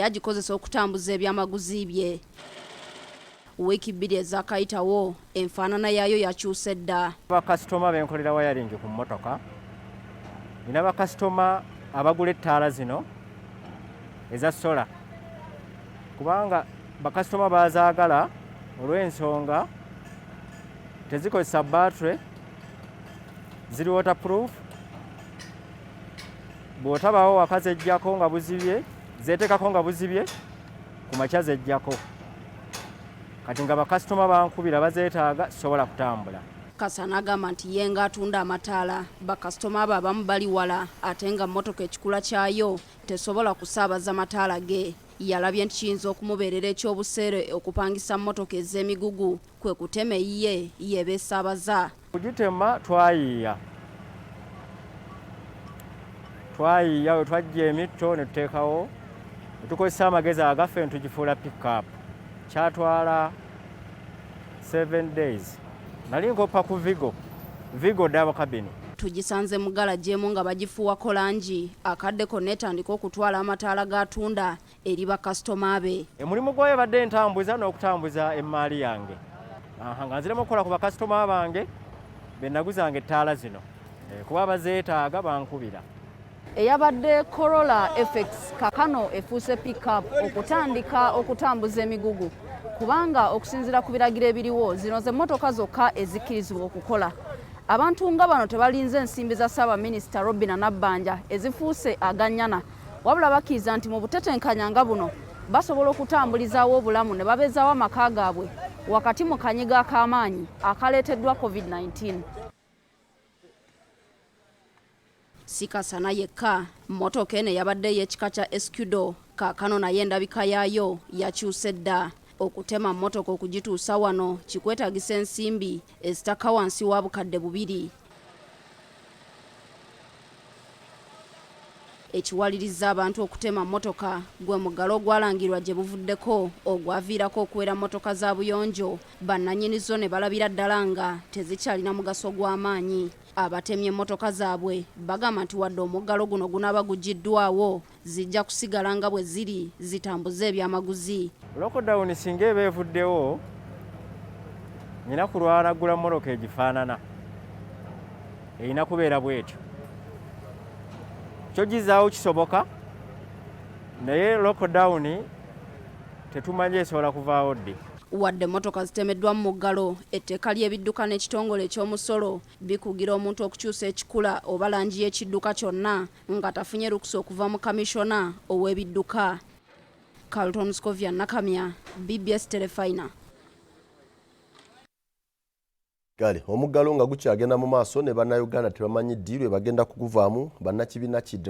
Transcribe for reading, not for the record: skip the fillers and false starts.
yagikozesa okutambuza ebyamaguzi bye. Wiiki 2 ezakayitawo enfaanana yaayo yakyuse dda. Bakasitoma benkolera wayaringi ku mmotoka, nina bakasitoma abagula ettaala zino eza sola, kubanga bakasitoma bazaagala olw'ensonga tezikozesa battery, ziri waterproof, bw'otabaawo waka zejjako nga buzibye, zeetekako nga buzibye, ku makya zejjako. Kati nga bakasitoma bankubira bazeetaaga sobola kutambula. Kasana agamba nti ye ng'atunda amataala, bakasitoma abo abamu bali wala ate nga mmotoka ekikula kyayo tesobola kusaabaza mataala ge. Yalabye nti kiyinza okumubeerera ekyobuseere okupangisa mmotoka ez'emigugu kwe kutema eyiye yebeesaabaza. Kugitema twayiiya we twajja emitto ne tuteekawo ne tukozesa amagezi agaffe ne tugifuula pick-up. Kyatwala 7 days. Nali nkoppa ku Vigo dabo kabini. Tugisanze Muggalo gyemu nga bagifuuwako langi, akaddeko n'etandika okutwala amataala g'atunda eri bakasitoma be. Emulimu gwayo badde ntambuza n'okutambuza emmaali yange. Nga nziremu okukola ku bakasitoma bange be naguzanga ettaala zino, kuba bazeetaaga bankubira. Eyabadde Corolla FX kakano efuuse pick-up okutandika okutambuza emigugu, kubanga okusinziira ku biragiro ebiriwo zino ze mmotoka zokka ezikkirizibwa okukola. Abantu nga bano tebalinze ensimbi za Ssaabaminisita Robinah Nabbanja ezifuuse aganyana, wabula bakkiriza nti mu butetenkanya nga buno basobola okutambulizaawo obulamu ne babeezaawo amaka gaabwe wakati mu kanyiga ak'amaanyi akaleeteddwa COVID-19. Sikasana yekka, mmotoka eno yabadde y'ekika kya Escudo, kaakano naye endabika yaayo yakyuse dda. Okutema mmotoka okugituusa wano kikwetaagisa ensimbi ezitaka wansi wa bukadde 2. Ekiwaliriza abantu okutema mmotoka gwe muggalo ogwalangirwa gye buvuddeko ogwaviirako okuwera mmotoka za Buyonjo, bannannyini zo ne balabira ddala nga tezikyalina mugaso gw'amaanyi. Abatemye emmotoka zaabwe bagamba nti wadde omuggalo guno gunaaba guggiddwawo zijja kusigala nga bwe ziri zitambuza ebyamaguzi. Lockdown singa eba evuddewo, nina kulwanagula mmotoka egifaanana, erina kubeera bwetyo. Kyo gizaawo kisoboka, naye lockdown tetumanyi esobola kuvaawo ddi. Wadde emmotoka zitemeddwa mu Muggalo, etteeka ly'ebidduka n'ekitongole ekyomusolo bikugira omuntu okukyusa ekikula oba langi y'ekidduka kyonna nga tafunye lukusa okuva mu kamishona ow'ebidduka. Carlton Scovia Nakamya, BBS Telefina. Kale omuggalo nga gukyagenda mu maaso ne bannayuganda tebamanyi ddi lwe bagenda kuguvaamu bannakibiina kidde